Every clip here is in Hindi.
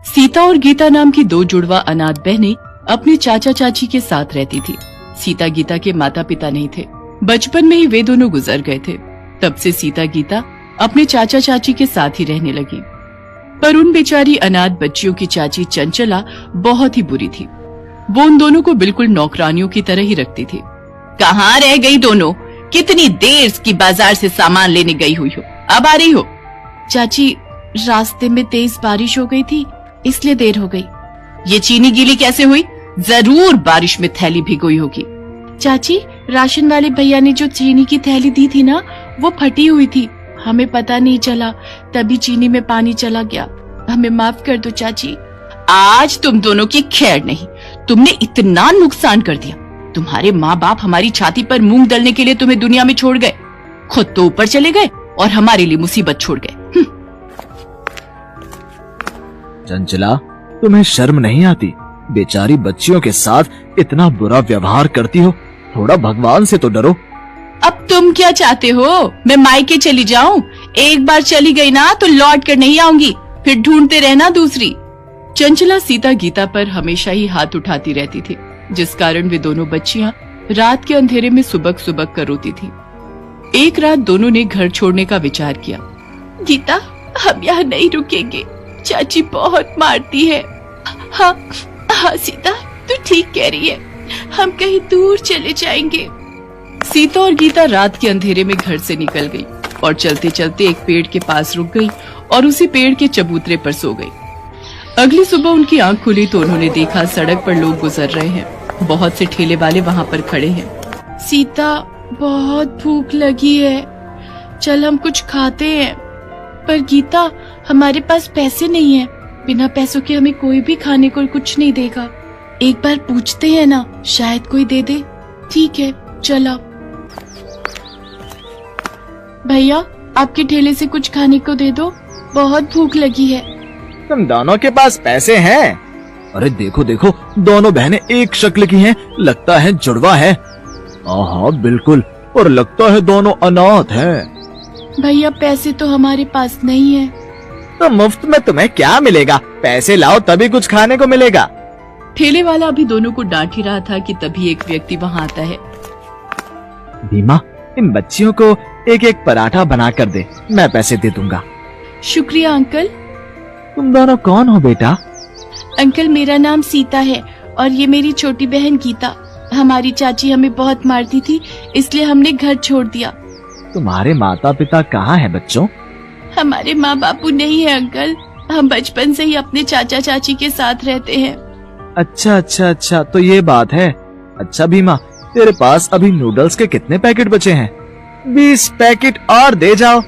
सीता और गीता नाम की दो जुड़वा अनाथ बहनें अपने चाचा चाची के साथ रहती थी। सीता गीता के माता पिता नहीं थे, बचपन में ही वे दोनों गुजर गए थे। तब से सीता गीता अपने चाचा चाची के साथ ही रहने लगी। पर उन बेचारी अनाथ बच्चियों की चाची चंचला बहुत ही बुरी थी। वो उन दोनों को बिल्कुल नौकरानियों की तरह ही रखती थी। कहाँ रह गई दोनों? कितनी देर की बाजार से सामान लेने गई हुई हो, अब आ रही हो? चाची, रास्ते में तेज बारिश हो गई थी, इसलिए देर हो गई। ये चीनी गीली कैसे हुई? जरूर बारिश में थैली भिगोई होगी। चाची, राशन वाले भैया ने जो चीनी की थैली दी थी ना, वो फटी हुई थी, हमें पता नहीं चला, तभी चीनी में पानी चला गया। हमें माफ कर दो चाची। आज तुम दोनों की खैर नहीं, तुमने इतना नुकसान कर दिया। तुम्हारे माँ बाप हमारी छाती पर मूंग दलने के लिए तुम्हें दुनिया में छोड़ गए, खुद तो ऊपर चले गए और हमारे लिए मुसीबत छोड़ गए। चंचला, तुम्हें शर्म नहीं आती? बेचारी बच्चियों के साथ इतना बुरा व्यवहार करती हो, थोड़ा भगवान से तो डरो। अब तुम क्या चाहते हो? मैं मायके चली जाऊं? एक बार चली गई ना तो लौट कर नहीं आऊंगी, फिर ढूंढते रहना दूसरी। चंचला सीता गीता पर हमेशा ही हाथ उठाती रहती थी, जिस कारण वे दोनों बच्चियां रात के अंधेरे में सुबक सुबक कर रोती थी। एक रात दोनों ने घर छोड़ने का विचार किया। गीता, हम यहाँ नहीं रुकेंगे, चाची बहुत मारती है। हाँ सीता, तू ठीक कह रही है, हम कहीं दूर चले जाएंगे। सीता और गीता रात के अंधेरे में घर से निकल गई और चलते चलते एक पेड़ के पास रुक गई और उसी पेड़ के चबूतरे पर सो गई। अगली सुबह उनकी आंख खुली तो उन्होंने देखा सड़क पर लोग गुजर रहे हैं। बहुत से ठेले वाले वहाँ पर खड़े हैं। सीता, बहुत भूख लगी है, चल हम कुछ खाते हैं। पर गीता, हमारे पास पैसे नहीं है, बिना पैसों के हमें कोई भी खाने को कुछ नहीं देगा। एक बार पूछते हैं ना, शायद कोई दे दे। ठीक है, चला। भैया, आपके ठेले से कुछ खाने को दे दो, बहुत भूख लगी है। तुम दोनों के पास पैसे हैं? अरे देखो देखो, दोनों बहनें एक शक्ल की हैं, लगता है जुड़वा है। हाँ बिल्कुल, और लगता है दोनों अनाथ हैं। भैया, पैसे तो हमारे पास नहीं है। तो मुफ्त में तुम्हें क्या मिलेगा? पैसे लाओ तभी कुछ खाने को मिलेगा। ठेले वाला अभी दोनों को डांट ही रहा था कि तभी एक व्यक्ति वहाँ आता है। भीमा, इन बच्चियों को एक एक पराठा बना कर दे, मैं पैसे दे दूंगा। शुक्रिया अंकल। तुम दोनों कौन हो बेटा? अंकल, मेरा नाम सीता है और ये मेरी छोटी बहन गीता। हमारी चाची हमें बहुत मारती थी, इसलिए हमने घर छोड़ दिया। तुम्हारे माता पिता कहाँ हैं बच्चों? हमारे माँ बापू नहीं है अंकल, हम बचपन से ही अपने चाचा चाची के साथ रहते हैं। अच्छा अच्छा अच्छा, तो ये बात है। अच्छा भीमा, तेरे पास अभी नूडल्स के कितने पैकेट बचे हैं? 20 पैकेट और दे जाओ।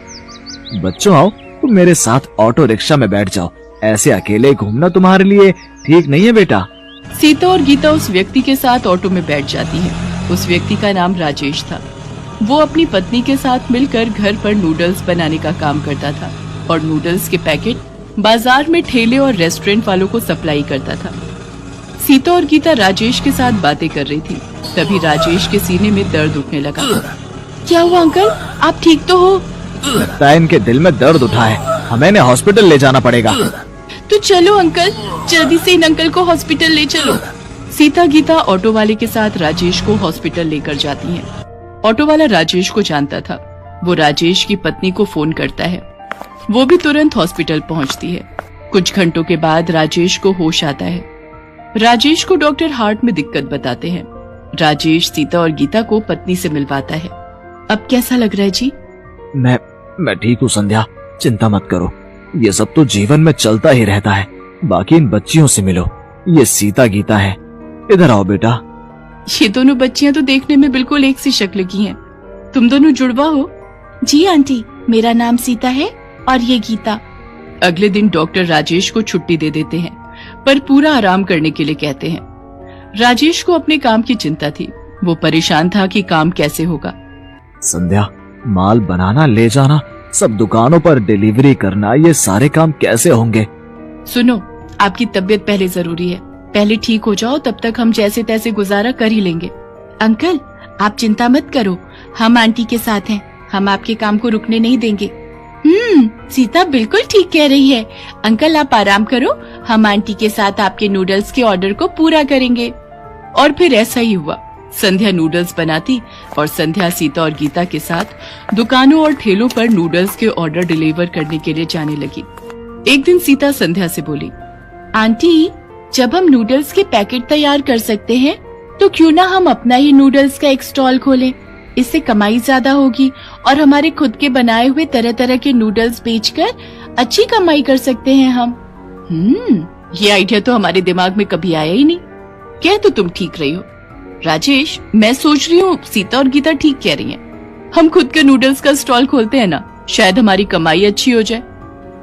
बच्चों आओ, तुम मेरे साथ ऑटो रिक्शा में बैठ जाओ, ऐसे अकेले घूमना तुम्हारे लिए ठीक नहीं है बेटा। सीता और गीता उस व्यक्ति के साथ ऑटो में बैठ जाती हैं। उस व्यक्ति का नाम राजेश था। वो अपनी पत्नी के साथ मिलकर घर पर नूडल्स बनाने का काम करता था और नूडल्स के पैकेट बाजार में ठेले और रेस्टोरेंट वालों को सप्लाई करता था। सीता और गीता राजेश के साथ बातें कर रही थी, तभी राजेश के सीने में दर्द उठने लगा। क्या हुआ अंकल, आप ठीक तो हो? लगता है इनके दिल में दर्द उठा है, हमें इन्हें हॉस्पिटल ले जाना पड़ेगा। तो चलो अंकल, जल्दी से इन अंकल को हॉस्पिटल ले चलो। सीता गीता ऑटो वाले के साथ राजेश को हॉस्पिटल लेकर जाती हैं। ऑटो वाला राजेश को जानता था। वो राजेश की पत्नी को फोन करता है, वो भी तुरंत हॉस्पिटल पहुंचती है। कुछ घंटों के बाद राजेश को होश आता है। राजेश को डॉक्टर हार्ट में दिक्कत बताते हैं। राजेश सीता और गीता को पत्नी से मिलवाता है। अब कैसा लग रहा है जी? मैं ठीक हूँ संध्या, चिंता मत करो, ये सब तो जीवन में चलता ही रहता है। बाकी इन बच्चियों से मिलो, ये सीता गीता है, इधर आओ बेटा। ये दोनों बच्चियां तो देखने में बिल्कुल एक सी शक्ल की हैं। तुम दोनों जुड़वा हो? जी आंटी, मेरा नाम सीता है और ये गीता। अगले दिन डॉक्टर राजेश को छुट्टी दे देते हैं, पर पूरा आराम करने के लिए कहते हैं। राजेश को अपने काम की चिंता थी। वो परेशान था कि काम कैसे होगा। संध्या, माल बनाना, ले जाना, सब दुकानों पर डिलीवरी करना, ये सारे काम कैसे होंगे? सुनो, आपकी तबीयत पहले जरूरी है, पहले ठीक हो जाओ, तब तक हम जैसे तैसे गुजारा कर ही लेंगे। अंकल, आप चिंता मत करो, हम आंटी के साथ हैं, हम आपके काम को रुकने नहीं देंगे। सीता बिल्कुल ठीक कह रही है। अंकल, आप आराम करो, हम आंटी के साथ आपके नूडल्स के ऑर्डर को पूरा करेंगे। और फिर ऐसा ही हुआ। संध्या नूडल्स बनाती और संध्या सीता और गीता के साथ दुकानों और ठेलों पर नूडल्स के ऑर्डर डिलीवर करने के लिए जाने लगी। एक दिन सीता संध्या से बोली, आंटी, जब हम नूडल्स के पैकेट तैयार कर सकते हैं तो क्यों ना हम अपना ही नूडल्स का एक स्टॉल खोलें। इससे कमाई ज्यादा होगी और हमारे खुद के बनाए हुए तरह तरह के नूडल्स बेचकर अच्छी कमाई कर सकते हैं हम। ये आइडिया तो हमारे दिमाग में कभी आया ही नहीं। कह तो तुम ठीक रही हो राजेश, मैं सोच रही हूँ सीता और गीता ठीक कह रही हैं। हम खुद के नूडल्स का स्टॉल खोलते हैं ना, शायद हमारी कमाई अच्छी हो जाए।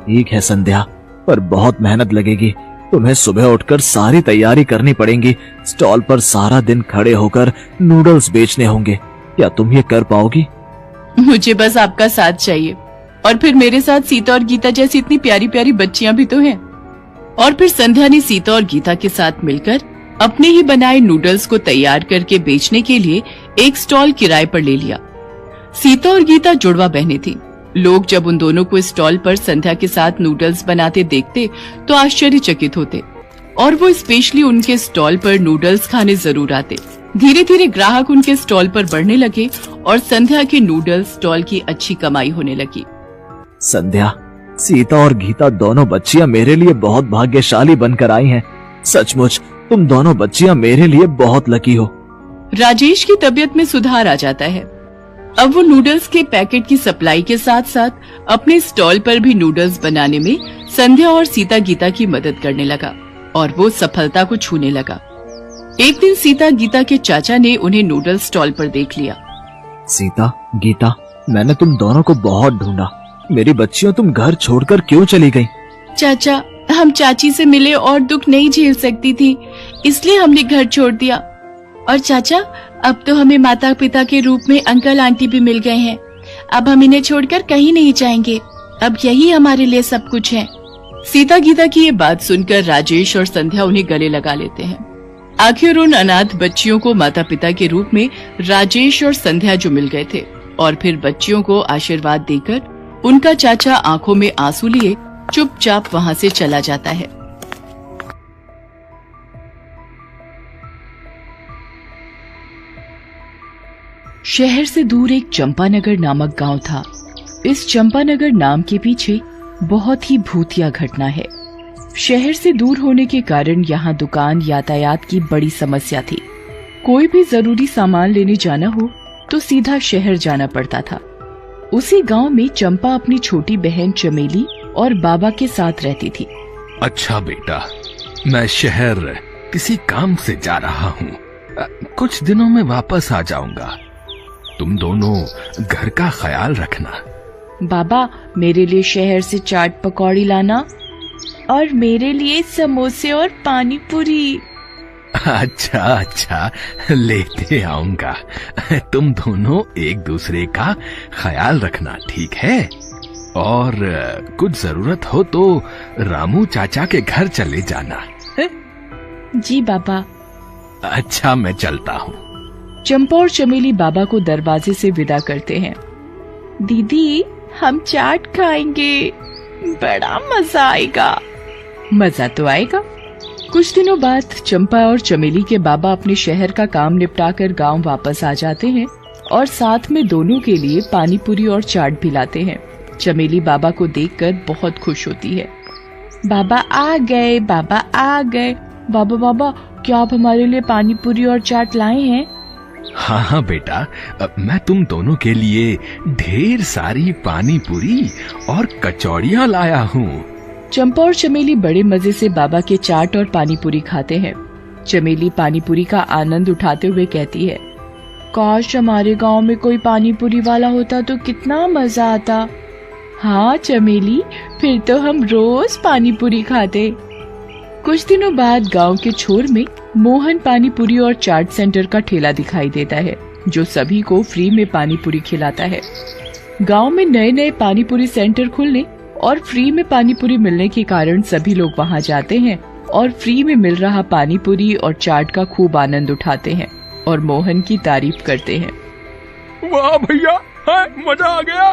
ठीक है संध्या, पर बहुत मेहनत लगेगी। तुम्हें सुबह उठकर सारी तैयारी करनी पड़ेगी। स्टॉल पर सारा दिन खड़े होकर नूडल्स बेचने होंगे। क्या तुम ये कर पाओगी? मुझे बस आपका साथ चाहिए, और फिर मेरे साथ सीता और गीता जैसी इतनी प्यारी प्यारी बच्चियां भी तो हैं। और फिर संध्या ने सीता और गीता के साथ मिलकर अपने ही बनाए नूडल्स को तैयार करके बेचने के लिए एक स्टॉल किराए पर ले लिया। सीता और गीता जुड़वा बहनें थीं। लोग जब उन दोनों को स्टॉल पर संध्या के साथ नूडल्स बनाते देखते तो आश्चर्यचकित होते और वो स्पेशली उनके स्टॉल पर नूडल्स खाने जरूर आते। धीरे धीरे ग्राहक उनके स्टॉल पर बढ़ने लगे और संध्या के नूडल्स स्टॉल की अच्छी कमाई होने लगी। संध्या, सीता और गीता दोनों बच्चियां मेरे लिए बहुत भाग्यशाली बनकर आई हैं। सचमुच तुम दोनों बच्चियां मेरे लिए बहुत लकी हो। राजेश की तबीयत में सुधार आ जाता है। अब वो नूडल्स के पैकेट की सप्लाई के साथ साथ अपने स्टॉल पर भी नूडल्स बनाने में संध्या और सीता गीता की मदद करने लगा और वो सफलता को छूने लगा। एक दिन सीता गीता के चाचा ने उन्हें नूडल्स स्टॉल पर देख लिया। सीता, गीता, मैंने तुम दोनों को बहुत ढूंढा। मेरी बच्चियों, तुम घर छोड़कर क्यों चली गई? चाचा, हम चाची से मिले और दुख नहीं झेल सकती थी, इसलिए हमने घर छोड़ दिया। और चाचा, अब तो हमें माता पिता के रूप में अंकल आंटी भी मिल गए हैं। अब हम इन्हें छोड़कर कहीं नहीं जाएंगे। अब यही हमारे लिए सब कुछ है। सीता गीता की ये बात सुनकर राजेश और संध्या उन्हें गले लगा लेते हैं। आखिर उन अनाथ बच्चियों को माता पिता के रूप में राजेश और संध्या जो मिल गए थे, और फिर बच्चियों को आशीर्वाद देकर उनका चाचा आंखों में आंसू लिए चुपचाप वहां से चला जाता है। शहर से दूर एक चंपानगर नामक गांव था। इस चंपानगर नाम के पीछे बहुत ही भूतिया घटना है। शहर से दूर होने के कारण यहाँ दुकान यातायात की बड़ी समस्या थी। कोई भी जरूरी सामान लेने जाना हो तो सीधा शहर जाना पड़ता था। उसी गांव में चंपा अपनी छोटी बहन चमेली और बाबा के साथ रहती थी। अच्छा बेटा, मैं शहर किसी काम से जा रहा हूँ। कुछ दिनों में वापस आ जाऊंगा। तुम दोनों घर का ख्याल रखना। बाबा, मेरे लिए शहर से चाट पकौड़ी लाना और मेरे लिए समोसे और पानी पूरी। अच्छा अच्छा, लेते आऊंगा। तुम दोनों एक दूसरे का ख्याल रखना, ठीक है? और कुछ जरूरत हो तो रामू चाचा के घर चले जाना है? जी बाबा। अच्छा, मैं चलता हूँ। चंपा और चमेली बाबा को दरवाजे से विदा करते हैं। दीदी, हम चाट खाएंगे, बड़ा मजा आएगा। मजा तो आएगा। कुछ दिनों बाद चंपा और चमेली के बाबा अपने शहर का काम निपटाकर गांव वापस आ जाते हैं और साथ में दोनों के लिए पानी पूरी और चाट भी लाते हैं। चमेली बाबा को देखकर बहुत खुश होती है। बाबा आ गए, बाबा आ गए। बाबा बाबा, क्या आप हमारे लिए पानी पूरी और चाट लाए हैं? हाँ हाँ बेटा, मैं तुम दोनों के लिए ढेर सारी पानी पूरी और कचौड़ियाँ लाया हूँ। चंपा और चमेली बड़े मजे से बाबा के चाट और पानी पूरी खाते हैं। चमेली पानी पूरी का आनंद उठाते हुए कहती है, काश हमारे गांव में कोई पानी पूरी वाला होता तो कितना मजा आता। हाँ चमेली, फिर तो हम रोज पानी पूरी खाते। कुछ दिनों बाद गांव के छोर में मोहन पानी पूरी और चाट सेंटर का ठेला दिखाई देता है, जो सभी को फ्री में पानी पूरी खिलाता है। गांव में नए नए पानी पूरी सेंटर खुलने और फ्री में पानी पूरी मिलने के कारण सभी लोग वहां जाते हैं और फ्री में मिल रहा पानी पूरी और चाट का खूब आनंद उठाते हैं और मोहन की तारीफ करते हैं। वाह भैया, मजा आ गया।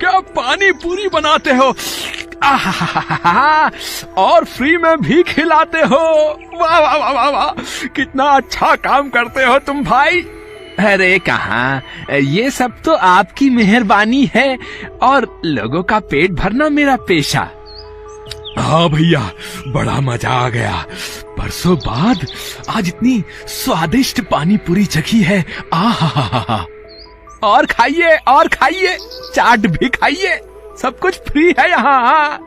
क्या पानी पूरी बनाते हो? आहा, और फ्री में भी खिलाते हो। वाह वाह वाह वाह वाह, कितना अच्छा काम करते हो तुम भाई। अरे कहाँ, ये सब तो आपकी मेहरबानी है और लोगों का पेट भरना मेरा पेशा। हाँ भैया, बड़ा मजा आ गया। बरसों बाद आज इतनी स्वादिष्ट पानी पूरी चखी है। आहा, और खाइए और खाइए, चाट भी खाइए, सब कुछ फ्री है यहाँ।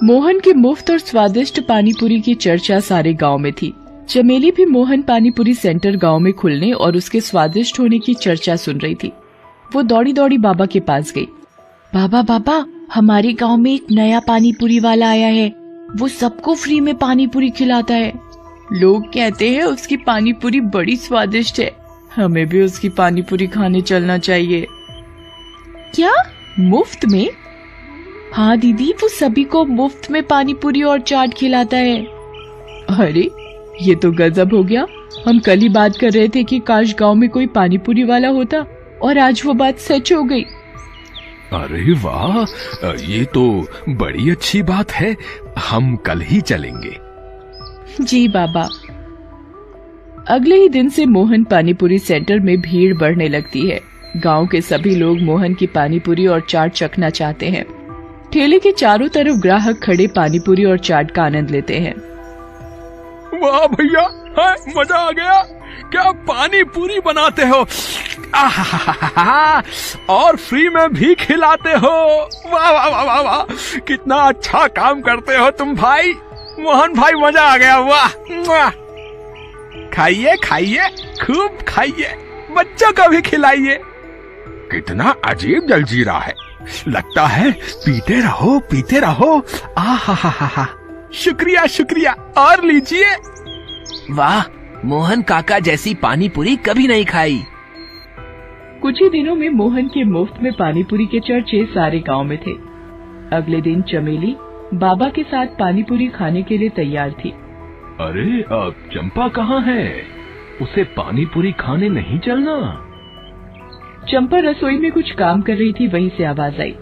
मोहन की मुफ्त और स्वादिष्ट पानीपुरी की चर्चा सारे गांव में थी। चमेली भी मोहन पानीपुरी सेंटर गांव में खुलने और उसके स्वादिष्ट होने की चर्चा सुन रही थी। वो दौड़ी दौड़ी बाबा के पास गई। बाबा बाबा, हमारे गांव में एक नया पानीपुरी वाला आया है। वो सबको फ्री में पानीपुरी खिलाता है। लोग कहते हैं उसकी पानीपुरी बड़ी स्वादिष्ट है। हमें भी उसकी पानीपुरी खाने चलना चाहिए। क्या, मुफ्त में? हाँ दीदी, वो सभी को मुफ्त में पानीपुरी और चाट खिलाता है। अरे ये तो गजब हो गया। हम कल ही बात कर रहे थे कि काश गांव में कोई पानीपुरी वाला होता, और आज वो बात सच हो गई। अरे वाह, ये तो बड़ी अच्छी बात है। हम कल ही चलेंगे। जी बाबा। अगले ही दिन से मोहन पानीपुरी सेंटर में भीड़ बढ़ने लगती है। गांव के सभी लोग मोहन की पानीपुरी और चाट चखना चाहते हैं। ठेले के चारों तरफ ग्राहक खड़े पानीपुरी और चाट का आनंद लेते हैं। वाह भैया, मजा आ गया। क्या पानी पूरी बनाते हो। आहा, और फ्री में भी खिलाते हो। वाह वाह वाह वाह वाह, कितना अच्छा काम करते हो तुम भाई। मोहन भाई, मजा आ गया। वाह, खाइए खाइए, खूब खाइए, बच्चों को भी खिलाइए। कितना अजीब जलजीरा है, लगता है पीते रहो पीते रहो। आहा, शुक्रिया शुक्रिया, और लीजिए। वाह, मोहन काका जैसी पानी पूरी कभी नहीं खाई। कुछ ही दिनों में मोहन के मुफ्त में पानीपुरी के चर्चे सारे गांव में थे। अगले दिन चमेली बाबा के साथ पानीपुरी खाने के लिए तैयार थी। अरे चंपा कहाँ है? उसे पानीपुरी खाने नहीं चलना? चंपा रसोई में कुछ काम कर रही थी, वहीं से आवाज आई।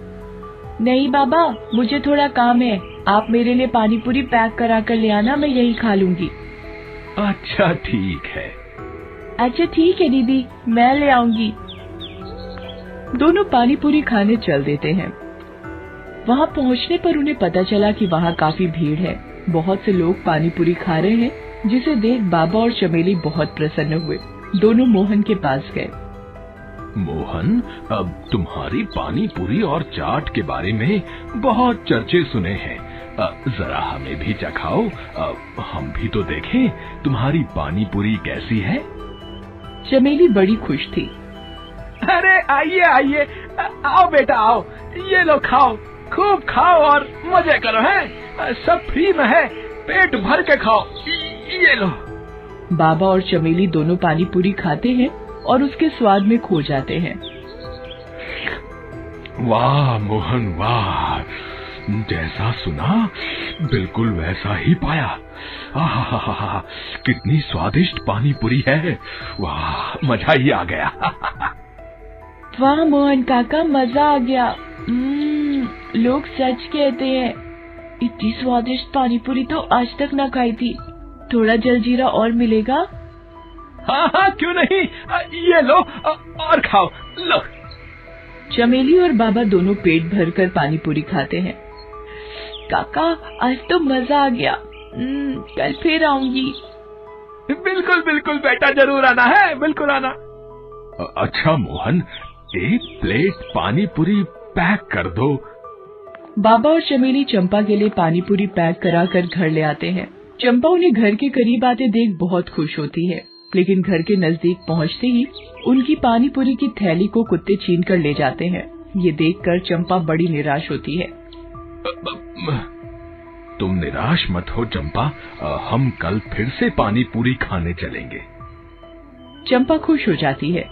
नहीं बाबा, मुझे थोड़ा काम है। आप मेरे लिए पानीपुरी पैक करा कर ले आना, मैं यही खा लूंगी। अच्छा ठीक है। अच्छा ठीक है दीदी, मैं ले आऊंगी। दोनों पानीपुरी खाने चल देते हैं। वहाँ पहुँचने पर उन्हें पता चला कि वहाँ काफी भीड़ है। बहुत से लोग पानीपुरी खा रहे हैं, जिसे देख बाबा और चमेली बहुत प्रसन्न हुए। दोनों मोहन के पास गए। मोहन, अब तुम्हारी पानी पूरी और चाट के बारे में बहुत चर्चे सुने हैं। जरा हमें भी चखाओ, हम भी तो देखें तुम्हारी पानी पूरी कैसी है। चमेली बड़ी खुश थी। अरे आइए आइए, आओ बेटा आओ, ये लो खाओ, खूब खाओ और मजे करो। हैं, सब फ्री में है, पेट भर के खाओ, ये लो। बाबा और चमेली दोनों पानीपुरी खाते हैं और उसके स्वाद में खो जाते हैं। वाह मोहन वाह, जैसा सुना बिल्कुल वैसा ही पाया। आहा, कितनी स्वादिष्ट पानी पूरी है। वाह, मजा ही आ गया। वाह मोहन काका, मजा आ गया। लोग सच कहते हैं, इतनी स्वादिष्ट पानीपुरी तो आज तक न खाई थी। थोड़ा जलजीरा और मिलेगा? हाँ, क्यों नहीं, ये लो और खाओ, लो। चमेली और बाबा दोनों पेट भरकर पानीपुरी खाते हैं। काका, आज तो मजा आ गया। कल फिर आऊंगी। बिल्कुल बिल्कुल बेटा, जरूर आना है, बिल्कुल आना। अच्छा मोहन, एक प्लेट पानी पूरी पैक कर दो। बाबा और चमेली चंपा के लिए पानीपुरी पैक कराकर घर ले आते हैं। चंपा उन्हें घर के करीब आते देख बहुत खुश होती है, लेकिन घर के नजदीक पहुंचते ही उनकी पानीपुरी की थैली को कुत्ते छीन कर ले जाते हैं। ये देखकर चंपा बड़ी निराश होती है। तुम निराश मत हो चंपा, हम कल फिर से पानी पूरी खाने चलेंगे। चंपा खुश हो जाती है।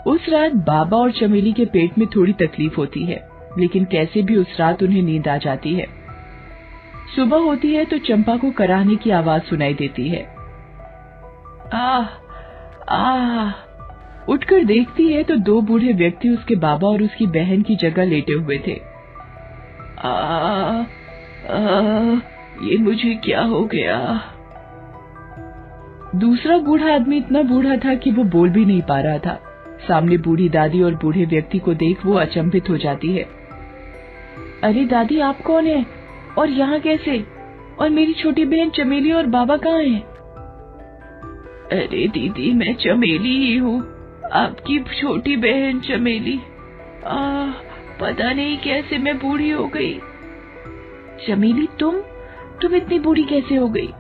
उस रात बाबा और चमेली के पेट में थोड़ी तकलीफ होती है, लेकिन कैसे भी उस रात उन्हें नींद आ जाती है। सुबह होती है तो चंपा को कराहने की आवाज सुनाई देती है। उठकर देखती है तो दो बूढ़े व्यक्ति उसके बाबा और उसकी बहन की जगह लेटे हुए थे। ये मुझे क्या हो गया? दूसरा बूढ़ा आदमी इतना बूढ़ा था कि वो बोल भी नहीं पा रहा था। सामने बूढ़ी दादी और बूढ़े व्यक्ति को देख वो अचंभित हो जाती है। अरे दादी, आप कौन है और यहाँ कैसे? और मेरी छोटी बहन चमेली और बाबा कहाँ हैं? अरे दीदी, मैं चमेली ही हूँ, आपकी छोटी बहन चमेली। पता नहीं कैसे मैं बूढ़ी हो गई। चमेली, तुम इतनी बूढ़ी कैसे हो गई?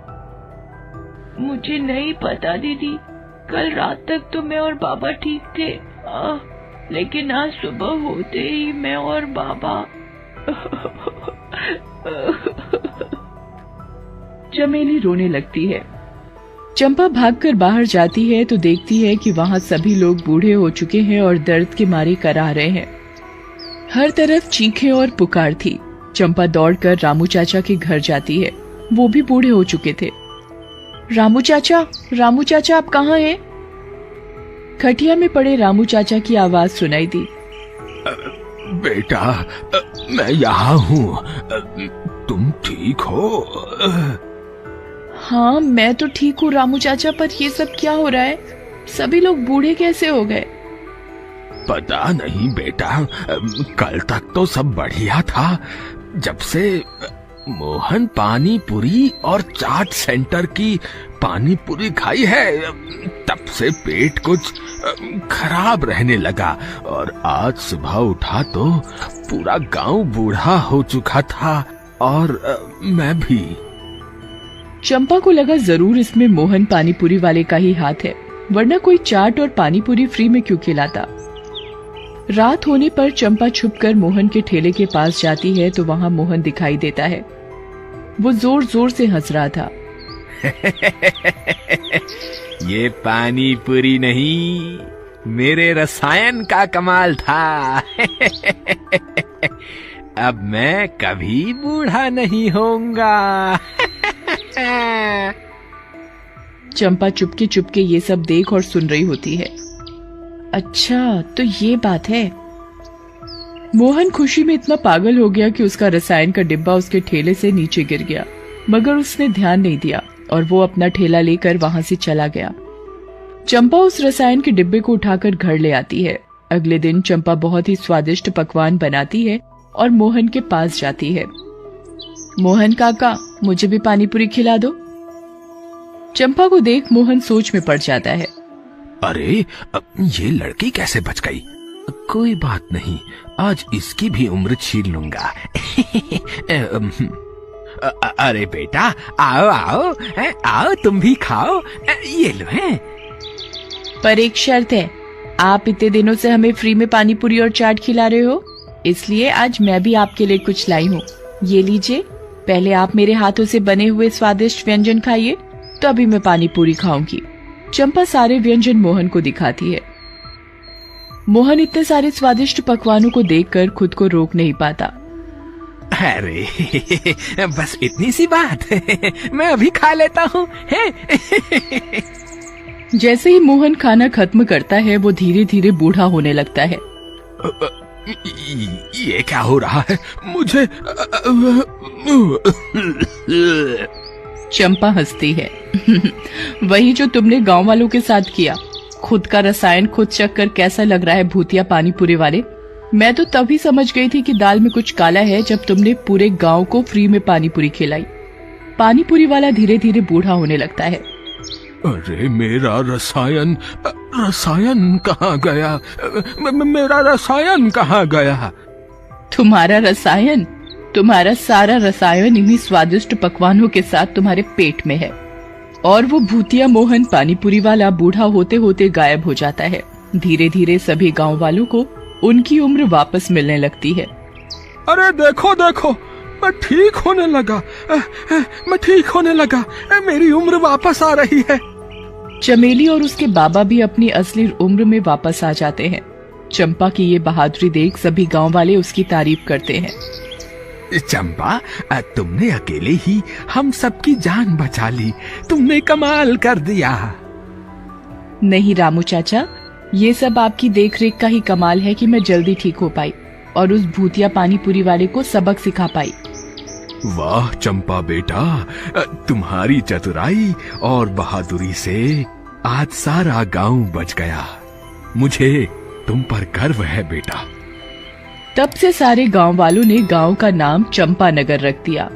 मुझे नहीं पता दीदी, कल रात तक तो मैं और बाबा ठीक थे, लेकिन आज सुबह होते ही मैं और बाबा चमेली रोने लगती है। चंपा भागकर बाहर जाती है तो देखती है कि वहाँ सभी लोग बूढ़े हो चुके हैं और दर्द के मारे करा रहे हैं। हर तरफ चीखें और पुकार थी। चंपा दौड़कर रामू चाचा के घर जाती है। वो भी बूढ़े हो चुके थे। रामू चाचा आप कहाँ हैं? खटिया में पड़े रामू चाचा की आवाज सुनाई दी। बेटा, मैं यहाँ हूँ, तुम ठीक हो? हाँ, मैं तो ठीक हूँ रामू चाचा, पर ये सब क्या हो रहा है? सभी लोग बूढ़े कैसे हो गए? पता नहीं बेटा, कल तक तो सब बढ़िया था। जब से मोहन पानी पूरी और चाट सेंटर की पानी पूरी खाई है, तब से पेट कुछ खराब रहने लगा। और आज सुबह उठा तो पूरा गांव बूढ़ा हो चुका था, और मैं भी। चंपा को लगा जरूर इसमें मोहन पानीपुरी वाले का ही हाथ है, वरना कोई चाट और पानीपुरी फ्री में क्यों खिलाता। रात होने पर चंपा छुपकर मोहन के ठेले के पास जाती है तो वहाँ मोहन दिखाई देता है। वो जोर जोर से हंस रहा था। ये पानी पूरी नहीं, मेरे रसायन का कमाल था। अब मैं कभी बूढ़ा नहीं होऊंगा। चंपा चुपके चुपके ये सब देख और सुन रही होती है। अच्छा, तो ये बात है। मोहन खुशी में इतना पागल हो गया कि उसका रसायन का डिब्बा उसके ठेले से नीचे गिर गया, मगर उसने ध्यान नहीं दिया और वो अपना ठेला लेकर वहां से चला गया। चंपा उस रसायन के डिब्बे को उठाकर घर ले आती है। अगले दिन चंपा बहुत ही स्वादिष्ट पकवान बनाती है और मोहन के पास जाती है। मोहन काका, मुझे भी पानीपुरी खिला दो। चंपा को देख मोहन सोच में पड़ जाता है। अरे, ये लड़की कैसे बच गई? कोई बात नहीं, आज इसकी भी उम्र छीन लूंगा। अरे बेटा, आओ आओ आओ, तुम भी खाओ, ये लो है। पर एक शर्त है, आप इतने दिनों से हमें फ्री में पानीपुरी और चाट खिला रहे हो, इसलिए आज मैं भी आपके लिए कुछ लाई हूँ। ये लीजिए, पहले आप मेरे हाथों से बने हुए स्वादिष्ट व्यंजन खाइए, तभी मैं पानीपुरी खाऊंगी। चंपा सारे व्यंजन मोहन को दिखाती है। मोहन इतने सारे स्वादिष्ट पकवानों को देखकर खुद को रोक नहीं पाता। अरे बस इतनी सी बात, मैं अभी खा लेता हूँ। जैसे ही मोहन खाना खत्म करता है, वो धीरे धीरे बूढ़ा होने लगता है। ये क्या हो रहा है मुझे? चंपा हंसती है। वही जो तुमने गांव वालों के साथ किया। खुद का रसायन खुद चख कर कैसा लग रहा है भूतिया पानीपुरी वाले? मैं तो तभी समझ गई थी कि दाल में कुछ काला है जब तुमने पूरे गांव को फ्री में पानीपुरी खिलाई। पानीपुरी वाला धीरे धीरे बूढ़ा होने लगता है। अरे, मेरा रसायन कहाँ गया? मेरा रसायन कहाँ गया? तुम्हारा रसायन? तुम्हारा सारा रसायन इन्हीं स्वादिष्ट पकवानों के साथ तुम्हारे पेट में है। और वो भूतिया मोहन पानीपुरी वाला बूढ़ा होते होते गायब हो जाता है। धीरे धीरे सभी गांव वालों को उनकी उम्र वापस मिलने लगती है। अरे देखो देखो, मैं ठीक होने लगा, मेरी उम्र वापस आ रही है। चमेली और उसके बाबा भी अपनी असली उम्र में वापस आ जाते हैं। चंपा की ये बहादुरी देख सभी गांव वाले उसकी तारीफ करते हैं। चंपा, तुमने अकेले ही हम सबकी जान बचा ली, तुमने कमाल कर दिया। नहीं रामू चाचा, ये सब आपकी देखरेख का ही कमाल है कि मैं जल्दी ठीक हो पाई। और उस भूतिया पानी पूरी वाले को सबक सिखा पाई। वाह चंपा बेटा, तुम्हारी चतुराई और बहादुरी से आज सारा गांव बच गया। मुझे तुम पर गर्व है बेटा। तब से सारे गांव वालों ने गांव का नाम चंपानगर रख दिया।